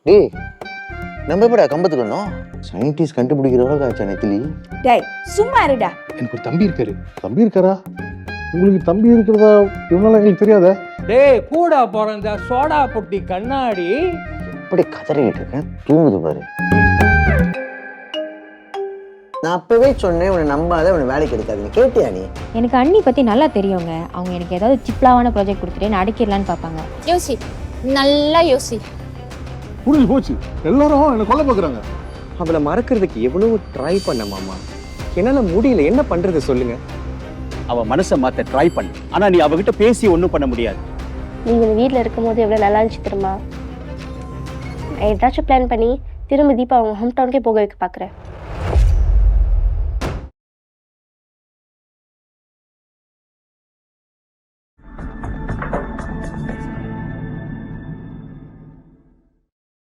டேய் நம்ம எப்படா கம்பத்துக்கு வந்தோம்? சயின்டிஸ்ட் கண்டுபிடிக்கிற அளவுக்கு ஆச்சா நெத்திலி? டேய் சும்மா இருடா. எனக்கு ஒரு தம்பி இருக்காரு. தம்பி இருக்காரா? உங்களுக்கு தம்பி இருக்கிறதா இவனால எங்களுக்கு தெரியாதா? டேய் கூட பிறந்த சோடா பொட்டி கண்ணாடி. இப்படி கதறிக்கிட்டு இருக்கேன், தூங்குது பாரு. நான் அப்பவே சொன்னேன் உன்னை நம்பாத, உன்னை வேலைக்கு எடுக்காதுன்னு. கேட்டியா நீ? எனக்கு அண்ணி பற்றி நல்லா தெரியுங்க. அவங்க எனக்கு ஏதாவது சிப்லாவான ப்ராஜெக்ட் கொடுத்துட்டு நான் அடிக்கிடலான்னு பார்ப்பாங்க. யோசி, நல்லா யோசி. புரிஞ்சு போச்சு, எல்லாரும் என்ன கொல்ல பார்க்குறாங்க. அவளை மறக்கிறதுக்கு எவ்வளவு ட்ரை பண்ண மாமா, என்னால முடியல. என்ன பண்றது சொல்லுங்க? அவ மனசை மாத்த ட்ரை பண்ணு, ஆனா நீ அவகிட்ட பேசி ஒன்றும் பண்ண முடியாது. நீங்கள் வீட்டில் இருக்கும்போது எவ்வளோ நல்லா இருந்துச்சு தெரியுமா? நான் ஏதாச்சும் பிளான் பண்ணி திரும்ப தீபா அவங்க ஹோம் டவுனுக்கே போக வைக்க பார்க்குறேன்.